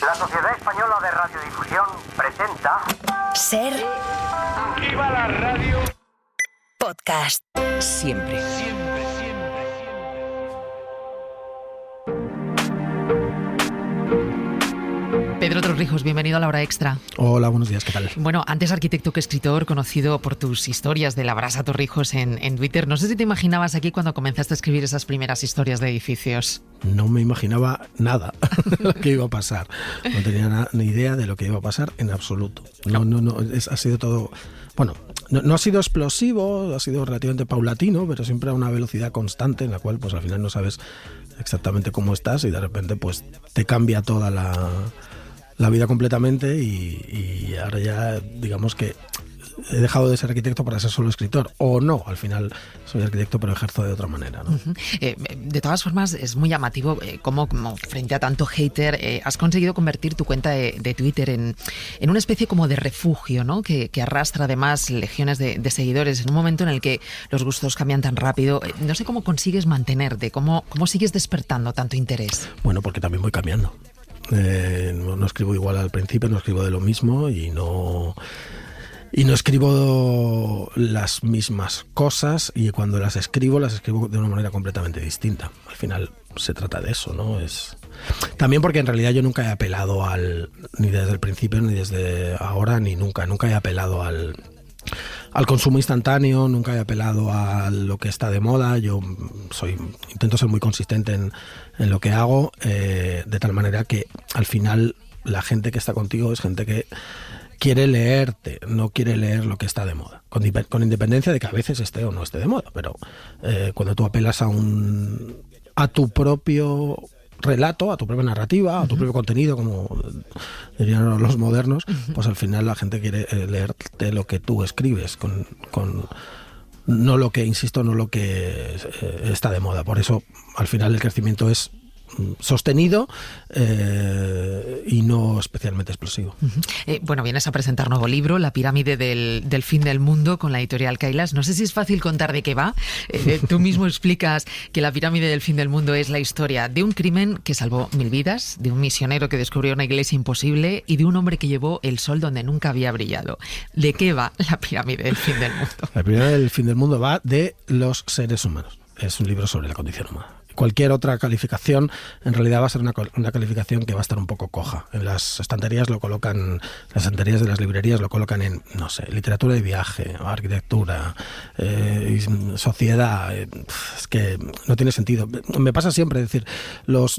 La Sociedad Española de Radiodifusión presenta... Ser... ¡Viva la radio! Podcast. Siempre. Pedro Torrijos, bienvenido a La Hora Extra. Hola, buenos días, ¿qué tal? Bueno, antes arquitecto que escritor, conocido por tus historias de la Brasa Torrijos en Twitter. No sé si te imaginabas aquí cuando comenzaste a escribir esas primeras historias de edificios. No me imaginaba nada de lo que iba a pasar. No tenía ni idea de lo que iba a pasar en absoluto. Ha sido todo... Bueno, no ha sido explosivo, ha sido relativamente paulatino, pero siempre a una velocidad constante en la cual pues al final no sabes exactamente cómo estás y de repente pues te cambia toda la vida completamente y ahora ya digamos que he dejado de ser arquitecto para ser solo escritor, o no, al final soy arquitecto pero ejerzo de otra manera, ¿no? De todas formas es muy llamativo cómo frente a tanto hater has conseguido convertir tu cuenta de Twitter en una especie como de refugio, ¿no? Que arrastra además legiones de seguidores en un momento en el que los gustos cambian tan rápido. No sé cómo consigues mantenerte, cómo sigues despertando tanto interés. Bueno, porque también voy cambiando. No escribo igual al principio, no escribo de lo mismo y no escribo las mismas cosas, y cuando las escribo de una manera completamente distinta. Al final se trata de eso, ¿no? Es también porque en realidad yo nunca he apelado ni desde el principio, ni desde ahora, ni nunca he apelado al consumo instantáneo, nunca he apelado a lo que está de moda. Yo intento ser muy consistente en lo que hago, de tal manera que al final la gente que está contigo es gente que quiere leerte, no quiere leer lo que está de moda, con independencia de que a veces esté o no esté de moda, pero cuando tú apelas a tu propio relato, a tu propia narrativa, a tu propio contenido, como dirían los modernos, pues al final la gente quiere leerte lo que tú escribes, no lo que está de moda. Por eso al final el crecimiento es sostenido y no especialmente explosivo. Bueno, vienes a presentar nuevo libro, La pirámide del fin del mundo, con la editorial Kailas. No sé si es fácil contar de qué va. Tú mismo explicas que La pirámide del fin del mundo es la historia de un crimen que salvó 1000 vidas, de un misionero que descubrió una iglesia imposible y de un hombre que llevó el sol donde nunca había brillado. ¿De qué va La pirámide del fin del mundo? La pirámide del fin del mundo va de los seres humanos. Es un libro sobre la condición humana. Cualquier otra calificación en realidad va a ser una calificación que va a estar un poco coja. En las estanterías las estanterías de las librerías lo colocan en, no sé, literatura de viaje, arquitectura, sociedad. Es que no tiene sentido. Me pasa siempre, es decir, los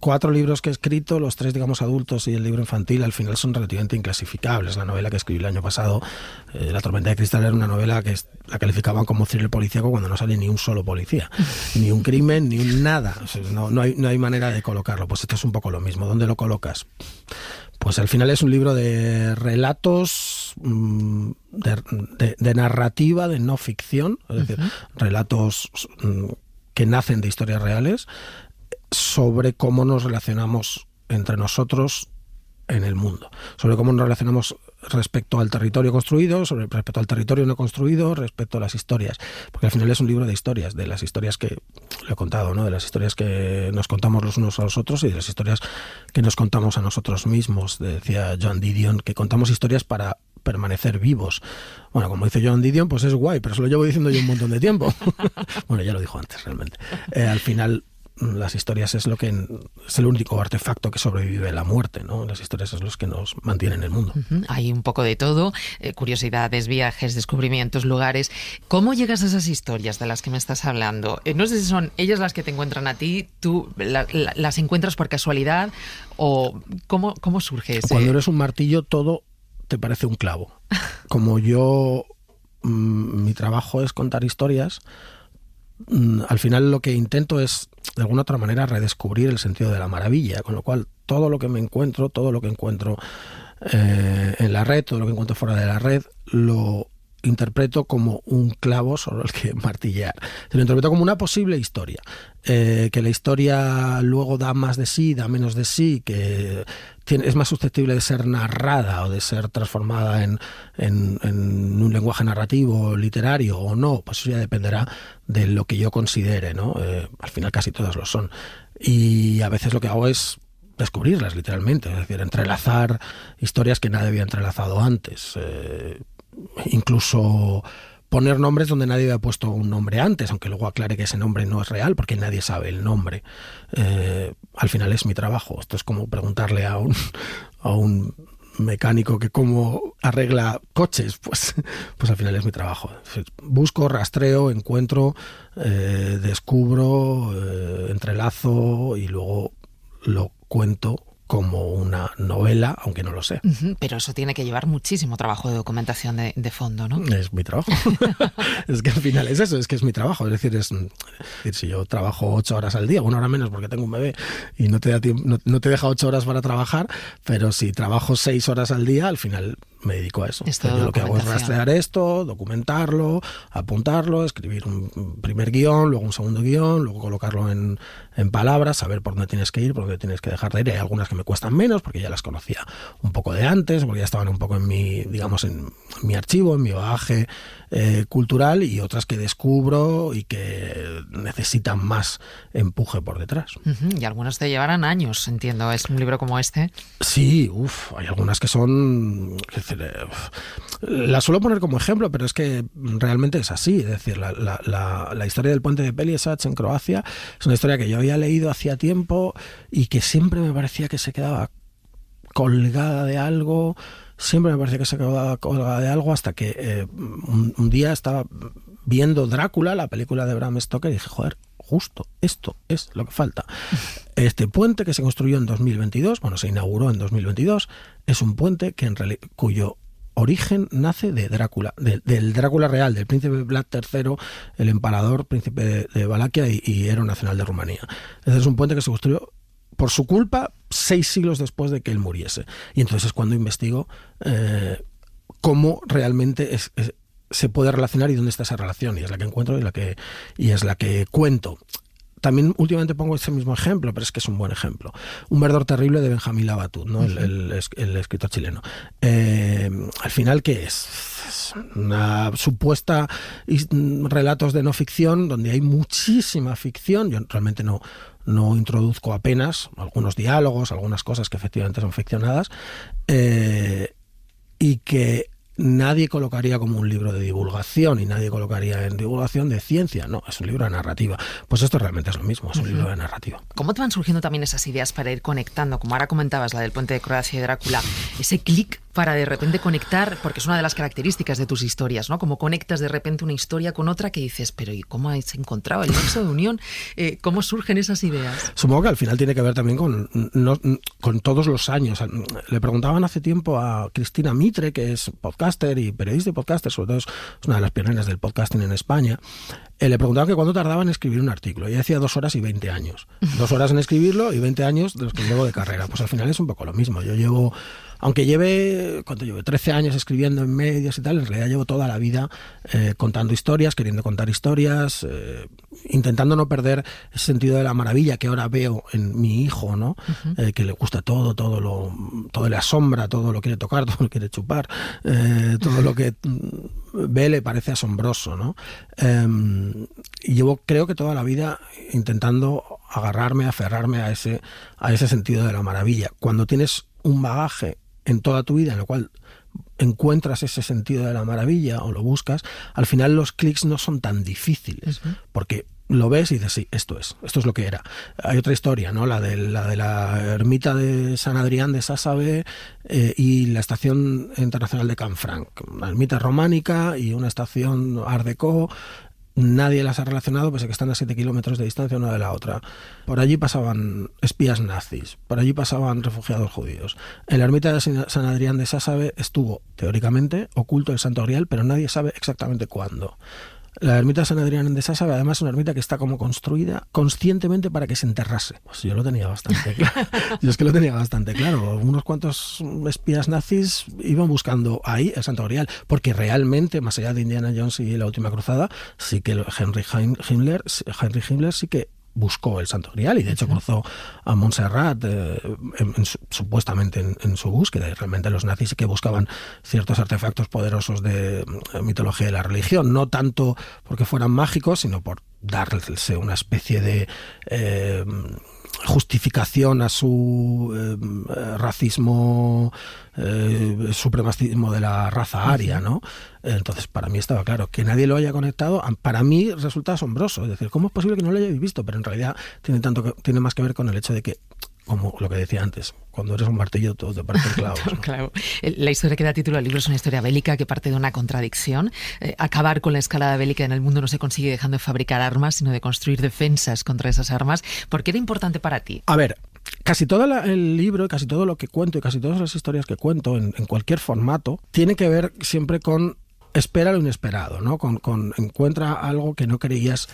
4 libros que he escrito, los 3 digamos adultos y el libro infantil, al final son relativamente inclasificables. La novela que escribí el año pasado, La tormenta de cristal, era una novela que la calificaban como thriller policíaco cuando no sale ni un solo policía, ni un crimen, ni un nada. O sea, no hay manera de colocarlo. Pues esto es un poco lo mismo. ¿Dónde lo colocas? Pues al final es un libro de relatos, de narrativa, de no ficción, es decir, relatos que nacen de historias reales, sobre cómo nos relacionamos entre nosotros en el mundo, sobre cómo nos relacionamos respecto al territorio construido, respecto al territorio no construido, respecto a las historias, porque al final es un libro de historias, de las historias que lo he contado, ¿no? De las historias que nos contamos los unos a los otros y de las historias que nos contamos a nosotros mismos. Decía Joan Didion que contamos historias para permanecer vivos. Bueno, como dice Joan Didion, pues es guay, pero se lo llevo diciendo yo un montón de tiempo. Bueno, ya lo dijo antes realmente. Al final las historias es el único artefacto que sobrevive a la muerte, ¿no? Las historias es los que nos mantienen en el mundo. Hay un poco de todo, curiosidades, viajes, descubrimientos, lugares. ¿Cómo llegas a esas historias de las que me estás hablando? No sé si son ellas las que te encuentran a ti, tú las encuentras por casualidad, o ¿cómo surge ese? Cuando eres un martillo todo te parece un clavo. Como mi trabajo es contar historias, al final lo que intento es de alguna otra manera redescubrir el sentido de la maravilla, con lo cual todo lo que encuentro en la red, todo lo que encuentro fuera de la red, lo interpreto como un clavo sobre el que martillar. Se lo interpreto como una posible historia, que la historia luego da más de sí, da menos de sí, que es más susceptible de ser narrada o de ser transformada en un lenguaje narrativo, literario o no, pues eso ya dependerá de lo que yo considere, ¿no? Al final casi todas lo son. Y a veces lo que hago es descubrirlas literalmente, es decir, entrelazar historias que nadie había entrelazado antes, incluso poner nombres donde nadie había puesto un nombre antes, aunque luego aclare que ese nombre no es real porque nadie sabe el nombre. Al final es mi trabajo. Esto es como preguntarle a un mecánico que cómo arregla coches, pues al final es mi trabajo. Busco, rastreo, encuentro, descubro, entrelazo y luego lo cuento como una novela, aunque no lo sé. Pero eso tiene que llevar muchísimo trabajo de documentación de fondo, ¿no? Es mi trabajo. Es que al final es eso, es que es mi trabajo. Es decir, si yo trabajo 8 horas al día, 1 hora menos porque tengo un bebé y no te da tiempo, no te deja 8 horas para trabajar, pero si trabajo 6 horas al día, al final me dedico a eso. Yo lo que hago es rastrear esto, documentarlo, apuntarlo, escribir un primer guión, luego un segundo guión, luego colocarlo en palabras, saber por dónde tienes que ir, por dónde tienes que dejar de ir. Hay algunas que me cuestan menos porque ya las conocía un poco de antes, porque ya estaban un poco en mi archivo, en mi bagaje cultural, y otras que descubro y que necesitan más empuje por detrás. Y algunas te llevarán años, entiendo. ¿Es un libro como este? Sí, hay algunas que son... las suelo poner como ejemplo, pero es que realmente es así. Es decir, la historia del puente de Pelješac en Croacia es una historia que yo había leído hacía tiempo y que siempre me parecía que se quedaba colgada de algo. Siempre me parecía que se quedaba colgada de algo hasta que un día estaba viendo Drácula, la película de Bram Stoker, y dije, joder, justo esto es lo que falta. Este puente que se construyó en 2022, se inauguró en 2022, es un puente cuyo origen nace de Drácula, del Drácula real, del príncipe Vlad III, el emperador, príncipe de Valaquia y héroe nacional de Rumanía. Es un puente que se construyó por su culpa 6 siglos después de que él muriese. Y entonces es cuando investigo cómo realmente se puede relacionar y dónde está esa relación. Y es la que encuentro y es la que cuento. También últimamente pongo este mismo ejemplo, pero es que es un buen ejemplo. Un verdor terrible de Benjamín Labatut, ¿no? el escritor chileno. Al final, ¿qué es? Una supuesta relatos de no ficción donde hay muchísima ficción. Yo realmente no introduzco apenas algunos diálogos, algunas cosas que efectivamente son ficcionadas, y que nadie colocaría como un libro de divulgación y nadie colocaría en divulgación de ciencia. No, es un libro de narrativa. Pues esto realmente es lo mismo, es un libro de narrativa. ¿Cómo te van surgiendo también esas ideas para ir conectando? Como ahora comentabas, la del puente de Croacia y Drácula, ese clic para de repente conectar, porque es una de las características de tus historias, ¿no? Como conectas de repente una historia con otra que dices, pero ¿y cómo has encontrado el nexo de unión? ¿Cómo surgen esas ideas? Supongo que al final tiene que ver también con todos los años. Le preguntaban hace tiempo a Cristina Mitre, que es podcaster y periodista y podcaster, sobre todo es una de las pioneras del podcasting en España. Le preguntaban que cuánto tardaba en escribir un artículo. Ella decía 2 horas y 20 años. 2 horas en escribirlo y 20 años de los que llevo de carrera. Pues al final es un poco lo mismo. Yo llevo... Aunque lleve 13 años escribiendo en medios y tal, en realidad llevo toda la vida contando historias, queriendo contar historias, intentando no perder ese sentido de la maravilla que ahora veo en mi hijo, ¿no? Que le gusta todo le asombra, todo lo quiere tocar, todo lo quiere chupar, todo lo que ve le parece asombroso, ¿no? Y llevo, creo que toda la vida intentando aferrarme a ese sentido de la maravilla. Cuando tienes un bagaje en toda tu vida en lo cual encuentras ese sentido de la maravilla o lo buscas, al final los clics no son tan difíciles, porque lo ves y dices, sí, esto es lo que era. Hay otra historia, ¿no? La de la ermita de San Adrián de Sásabe y la estación internacional de Canfranc, una ermita románica y una estación Art Deco. Nadie las ha relacionado, pese a que están a 7 kilómetros de distancia una de la otra. Por allí pasaban espías nazis, por allí pasaban refugiados judíos. En la ermita de San Adrián de Sásabe estuvo, teóricamente, oculto el Santo Grial, pero nadie sabe exactamente cuándo. La ermita de San Adrián de Sásabe, además, es una ermita que está como construida conscientemente para que se enterrase. Pues yo lo tenía bastante claro. Yo es que lo tenía bastante claro. Unos cuantos espías nazis iban buscando ahí el Santo Grial, porque realmente, más allá de Indiana Jones y la Última Cruzada, sí que Henry Himmler sí que buscó el Santo Grial y de hecho cruzó a Montserrat supuestamente en su búsqueda, y realmente los nazis sí que buscaban ciertos artefactos poderosos de mitología y la religión, no tanto porque fueran mágicos, sino por darles una especie de justificación a su racismo, supremacismo de la raza aria, ¿no? Entonces, para mí estaba claro. Que nadie lo haya conectado, para mí resulta asombroso. Es decir, ¿cómo es posible que no lo hayáis visto? Pero en realidad tiene más que ver con el hecho de que, como lo que decía antes, cuando eres un martillo todo te parecen clavos, ¿no? Claro. La historia que da título al libro es una historia bélica que parte de una contradicción. Acabar con la escalada bélica en el mundo no se consigue dejando de fabricar armas, sino de construir defensas contra esas armas. ¿Por qué era importante para ti? A ver, casi todo el libro, casi todo lo que cuento y casi todas las historias que cuento en cualquier formato tiene que ver siempre con espera lo inesperado, ¿no? Con encuentra algo que no creías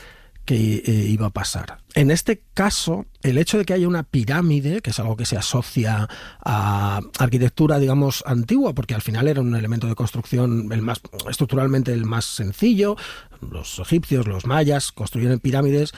que iba a pasar. En este caso, el hecho de que haya una pirámide, que es algo que se asocia a arquitectura, digamos, antigua, porque al final era un elemento de construcción estructuralmente el más sencillo. Los egipcios, los mayas construyeron pirámides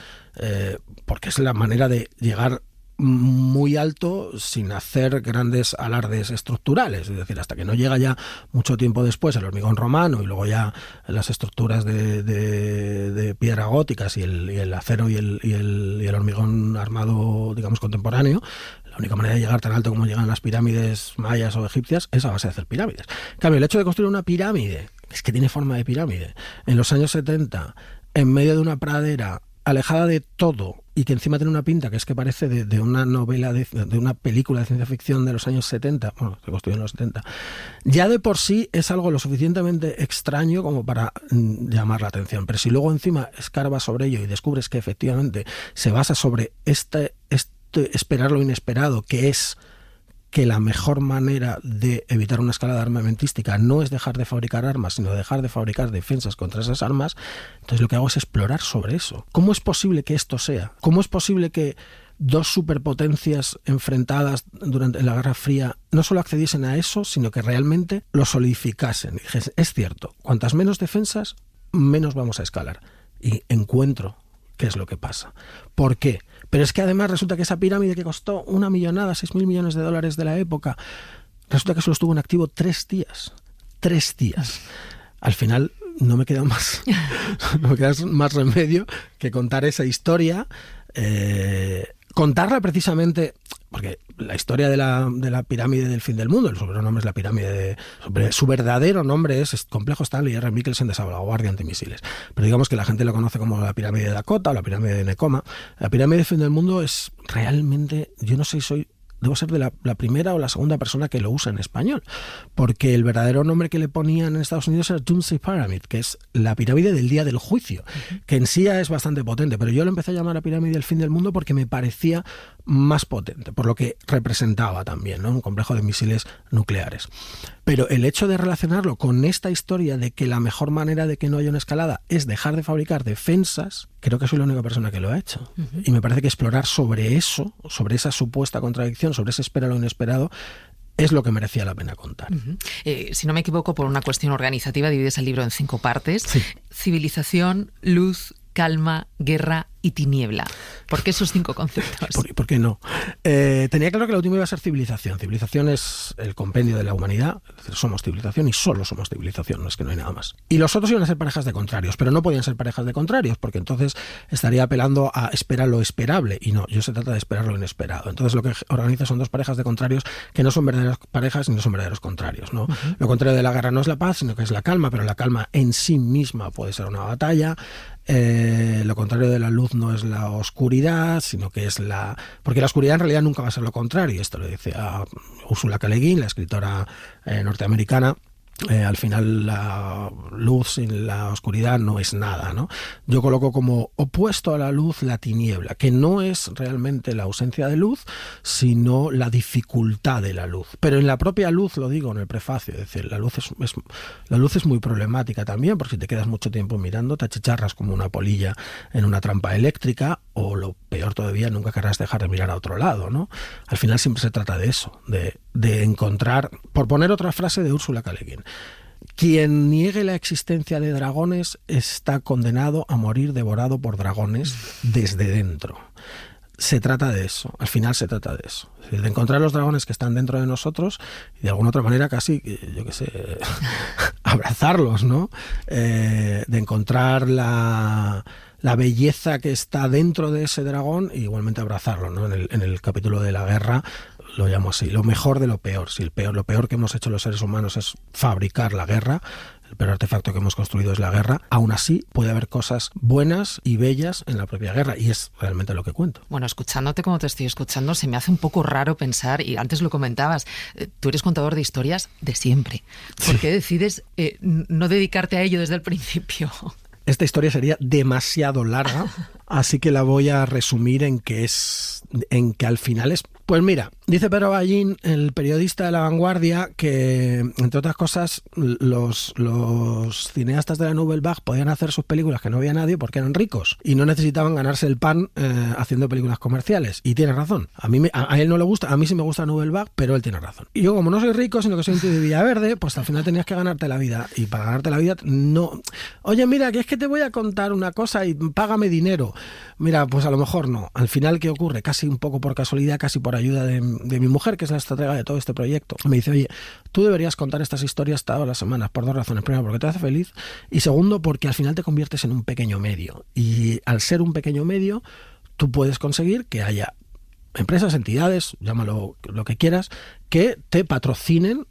porque es la manera de llegar muy alto sin hacer grandes alardes estructurales, es decir, hasta que no llega ya mucho tiempo después el hormigón romano y luego ya las estructuras de piedra góticas y el acero y el hormigón armado, digamos, contemporáneo. La única manera de llegar tan alto como llegan las pirámides mayas o egipcias es a base de hacer pirámides. En cambio, el hecho de construir una pirámide, es que tiene forma de pirámide, en los años 70, en medio de una pradera, alejada de todo, y que encima tiene una pinta que es que parece de una novela, de una película de ciencia ficción de los años 70, bueno, se construyó en los 70, ya de por sí es algo lo suficientemente extraño como para llamar la atención. Pero si luego encima escarbas sobre ello y descubres que efectivamente se basa sobre este esperar lo inesperado, que es que la mejor manera de evitar una escalada armamentística no es dejar de fabricar armas, sino dejar de fabricar defensas contra esas armas, entonces lo que hago es explorar sobre eso. ¿Cómo es posible que esto sea? ¿Cómo es posible que dos superpotencias enfrentadas durante la Guerra Fría no solo accediesen a eso, sino que realmente lo solidificasen? Y dije, es cierto, cuantas menos defensas, menos vamos a escalar. Y encuentro qué es lo que pasa. ¿Por qué? Pero es que además resulta que esa pirámide que costó una millonada, 6.000 millones de dólares de la época, resulta que solo estuvo en activo 3 días. 3 días. Al final no me queda más remedio que contar esa historia, contarla precisamente, porque la historia de la pirámide del fin del mundo, el sobrenombre es la pirámide su verdadero nombre es Complejo Stanley R. Mikkelsen de salvaguardia antimisiles, pero digamos que la gente lo conoce como la pirámide de Dakota o la pirámide de Nekoma. La pirámide del fin del mundo es realmente, yo no sé si debo ser de la primera o la segunda persona que lo usa en español, porque el verdadero nombre que le ponían en Estados Unidos era Doomsday Pyramid, que es la pirámide del día del juicio, que en sí ya es bastante potente, pero yo lo empecé a llamar la pirámide del fin del mundo porque me parecía más potente, por lo que representaba también, ¿no? Un complejo de misiles nucleares. Pero el hecho de relacionarlo con esta historia de que la mejor manera de que no haya una escalada es dejar de fabricar defensas, creo que soy la única persona que lo ha hecho. Y me parece que explorar sobre eso, sobre esa supuesta contradicción, sobre ese espera lo inesperado, es lo que merecía la pena contar. Si no me equivoco, por una cuestión organizativa, divides el libro en 5 partes. Sí. Civilización, luz, calma, guerra y tiniebla. ¿Por qué esos 5 conceptos? ¿Por qué no? Tenía claro que la última iba a ser civilización. Civilización es el compendio de la humanidad. Es decir, somos civilización y solo somos civilización, no es que no hay nada más. Y los otros iban a ser parejas de contrarios, pero no podían ser parejas de contrarios, porque entonces estaría apelando a esperar lo esperable. Y no, se trata de esperar lo inesperado. Entonces lo que organiza son 2 parejas de contrarios que no son verdaderas parejas ni no son verdaderos contrarios, ¿no? Lo contrario de la guerra no es la paz, sino que es la calma, pero la calma en sí misma puede ser una batalla. Lo contrario de la luz no es la oscuridad, sino que es porque la oscuridad en realidad nunca va a ser lo contrario. Esto lo dice a Ursula K. Le Guin, la escritora norteamericana. Al final la luz sin la oscuridad no es nada, ¿no? Yo coloco como opuesto a la luz la tiniebla, que no es realmente la ausencia de luz, sino la dificultad de la luz. Pero en la propia luz, lo digo en el prefacio, es decir, la luz es muy problemática también, porque si te quedas mucho tiempo mirando, te achicharras como una polilla en una trampa eléctrica, o lo peor todavía, nunca querrás dejar de mirar a otro lado, ¿no? Al final siempre se trata de eso, de encontrar, por poner otra frase de Ursula K. Le Guin, quien niegue la existencia de dragones está condenado a morir devorado por dragones desde dentro. Se trata de eso, al final se trata de eso, es decir, de encontrar los dragones que están dentro de nosotros y de alguna otra manera casi, yo qué sé, abrazarlos, ¿no? De encontrar la belleza que está dentro de ese dragón y igualmente abrazarlo, ¿no? En el capítulo de la guerra lo llamo así, lo mejor de lo peor. Si lo peor que hemos hecho los seres humanos es fabricar la guerra, el peor artefacto que hemos construido es la guerra, aún así puede haber cosas buenas y bellas en la propia guerra, y es realmente lo que cuento. Bueno, escuchándote como te estoy escuchando, se me hace un poco raro pensar, y antes lo comentabas, tú eres contador de historias de siempre. ¿Por qué decides no dedicarte a ello desde el principio? Esta historia sería demasiado larga, así que la voy a resumir en que al final es... Pues mira, dice Pedro Ballín, el periodista de La Vanguardia, que, entre otras cosas, los cineastas de la Nouvelle Vague podían hacer sus películas que no había nadie porque eran ricos y no necesitaban ganarse el pan haciendo películas comerciales. Y tiene razón. A él no le gusta, a mí sí me gusta Nouvelle Vague, pero él tiene razón. Y yo, como no soy rico, sino que soy un tío de Villaverde, pues al final tenías que ganarte la vida. Y para ganarte la vida, no... Oye, mira, que es que te voy a contar una cosa y págame dinero. Mira, pues a lo mejor no. Al final, ¿qué ocurre? Casi un poco por casualidad, casi por ayuda de mi mujer, que es la estratega de todo este proyecto, me dice, oye, tú deberías contar estas historias todas las semanas, por dos razones. Primero, porque te hace feliz, y segundo, porque al final te conviertes en un pequeño medio. Y al ser un pequeño medio, tú puedes conseguir que haya empresas, entidades, llámalo lo que quieras, que te patrocinen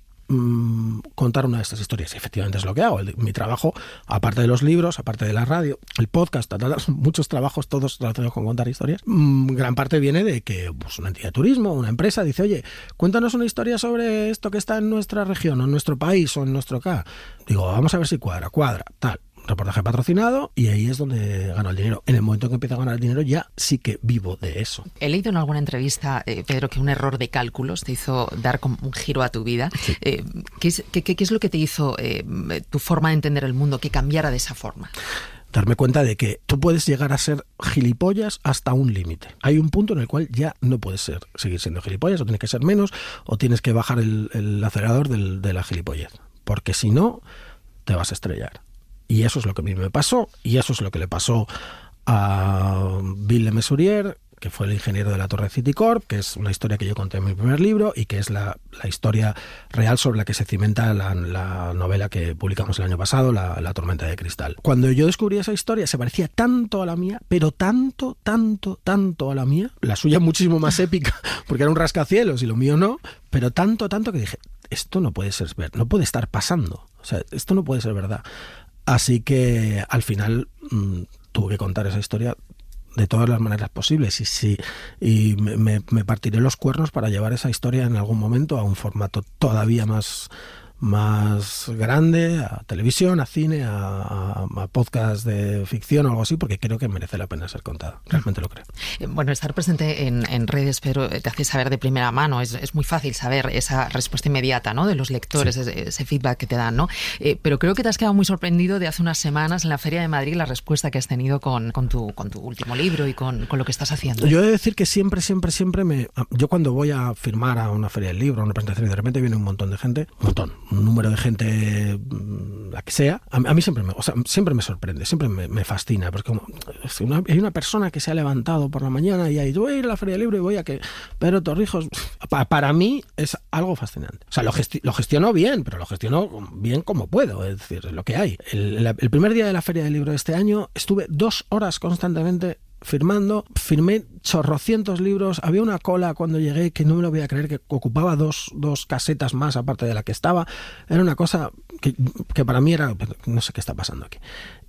contar una de estas historias. Y efectivamente es lo que hago. Mi trabajo, aparte de los libros, aparte de la radio, el podcast, muchos trabajos, todos relacionados con contar historias, gran parte viene de que pues, una entidad de turismo, una empresa dice, oye, cuéntanos una historia sobre esto que está en nuestra región o en nuestro país o en nuestro acá. Digo, vamos a ver si cuadra, tal. Reportaje patrocinado, y ahí es donde gano el dinero. En el momento en que empiezo a ganar el dinero ya sí que vivo de eso. He leído en alguna entrevista, Pedro, que un error de cálculos te hizo dar como un giro a tu vida. Sí. ¿Qué es lo que te hizo tu forma de entender el mundo que cambiara de esa forma? Darme cuenta de que tú puedes llegar a ser gilipollas hasta un límite. Hay un punto en el cual ya no puedes seguir siendo gilipollas, o tienes que ser menos, o tienes que bajar el acelerador de la gilipollez. Porque si no, te vas a estrellar. Y eso es lo que a mí me pasó, y eso es lo que le pasó a Bill Le Mesurier, que fue el ingeniero de la Torre Citicorp, que es una historia que yo conté en mi primer libro y que es la historia real sobre la que se cimenta la novela que publicamos el año pasado, La Tormenta de Cristal. Cuando yo descubrí esa historia se parecía tanto a la mía, pero tanto a la mía, la suya muchísimo más épica, porque era un rascacielos y lo mío no, pero tanto que dije, esto no puede ser, no puede estar pasando, o sea, esto no puede ser verdad. Así que al final tuve que contar esa historia de todas las maneras posibles y me partiré los cuernos para llevar esa historia en algún momento a un formato todavía más grande, a televisión, a cine, a podcast de ficción o algo así, porque creo que merece la pena ser contada. Realmente lo creo. Bueno, estar presente en redes, pero te hace saber de primera mano. Es muy fácil saber esa respuesta inmediata, ¿no?, de los lectores, sí, ese feedback que te dan, ¿no? Pero creo que te has quedado muy sorprendido de hace unas semanas en la Feria de Madrid la respuesta que has tenido con tu último libro y con lo que estás haciendo. Yo he de decir que siempre yo cuando voy a firmar a una feria del libro, a una presentación, y de repente viene un montón de gente, un número de gente, la que sea, a mí siempre me sorprende, siempre me fascina, porque hay una persona que se ha levantado por la mañana y voy a ir a la Feria del Libro y voy a que Pedro Torrijos, para mí es algo fascinante. O sea, lo gestiono bien, pero lo gestiono bien como puedo, es decir, es lo que hay. El primer día de la Feria del Libro de este año estuve 2 horas constantemente firmé chorrocientos libros, había una cola cuando llegué que no me lo voy a creer, que ocupaba dos casetas más aparte de la que estaba, era una cosa que para mí era, no sé qué está pasando aquí.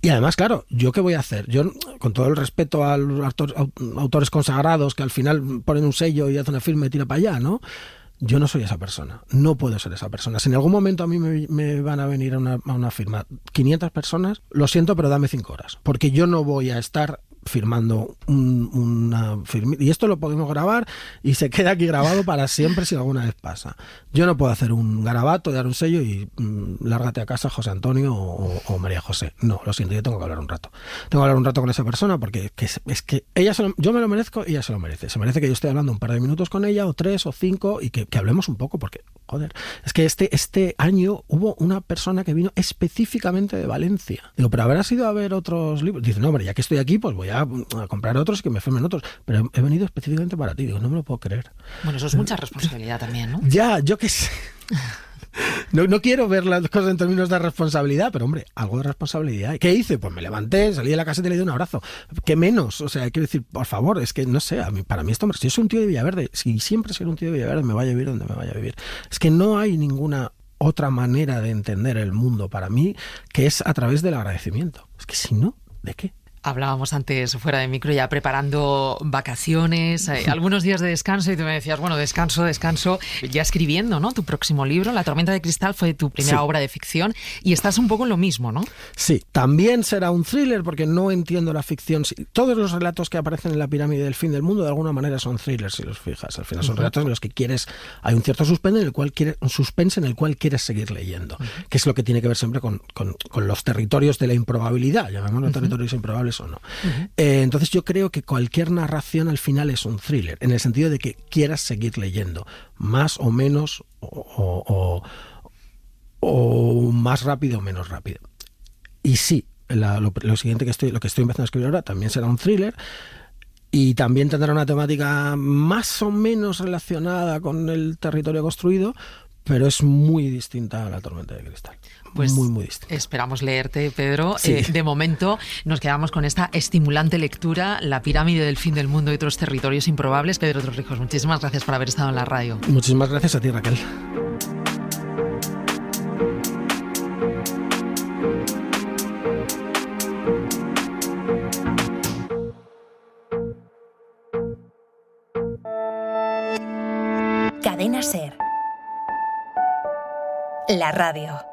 Y además, claro, ¿yo qué voy a hacer? Yo, con todo el respeto a los autores consagrados que al final ponen un sello y hacen una firma y tira para allá, ¿no? Yo no soy esa persona, no puedo ser esa persona. Si en algún momento a mí me van a venir a una firma 500 personas, lo siento, pero dame 5 horas, porque yo no voy a estar firmando una firma, y esto lo podemos grabar y se queda aquí grabado para siempre si alguna vez pasa. Yo no puedo hacer un garabato, dar un sello y lárgate a casa, José Antonio o María José. No, lo siento, yo tengo que hablar un rato. Tengo que hablar un rato con esa persona porque es que ella yo me lo merezco y ella se lo merece. Se merece que yo esté hablando un par de minutos con ella, o 3 o 5, y que hablemos un poco, porque, joder, es que este año hubo una persona que vino específicamente de Valencia. Digo, pero habrás ido a ver otros libros. Dice, no, hombre, ya que estoy aquí, pues voy a comprar otros y que me firmen otros, pero he venido específicamente para ti. Digo, no me lo puedo creer. Bueno, eso es mucha responsabilidad también, ¿no? Ya, yo qué sé. No quiero ver las cosas en términos de responsabilidad, pero hombre, algo de responsabilidad. ¿Qué hice? Pues me levanté, salí de la casa y te le di un abrazo. ¿Qué menos? O sea, quiero decir, por favor, es que no sé, para mí esto, yo soy un tío de Villaverde, si siempre soy un tío de Villaverde, me vaya a vivir donde me vaya a vivir. Es que no hay ninguna otra manera de entender el mundo para mí que es a través del agradecimiento. Es que si no, ¿de qué? Hablábamos antes fuera de micro ya preparando vacaciones, algunos días de descanso y tú me decías, bueno, descanso, ya escribiendo, ¿no? Tu próximo libro, La tormenta de cristal, fue tu primera obra de ficción y estás un poco en lo mismo, ¿no? Sí, también será un thriller porque no entiendo la ficción. Todos los relatos que aparecen en La pirámide del fin del mundo de alguna manera son thrillers, si los fijas. Al final son relatos en los que hay un cierto suspense en el cual quieres seguir leyendo, que es lo que tiene que ver siempre con los territorios de la improbabilidad, llamémoslo territorios improbables o no. Entonces yo creo que cualquier narración al final es un thriller, en el sentido de que quieras seguir leyendo, más o menos, o más rápido o menos rápido. Y sí, lo siguiente lo que estoy empezando a escribir ahora también será un thriller, y también tendrá una temática más o menos relacionada con el territorio construido, pero es muy distinta a La tormenta de cristal. Pues muy distinta. Esperamos leerte, Pedro. Sí. De momento nos quedamos con esta estimulante lectura, La pirámide del fin del mundo y otros territorios improbables. Pedro Torrijos, muchísimas gracias por haber estado en la radio. Muchísimas gracias a ti, Raquel. Cadena SER. La radio.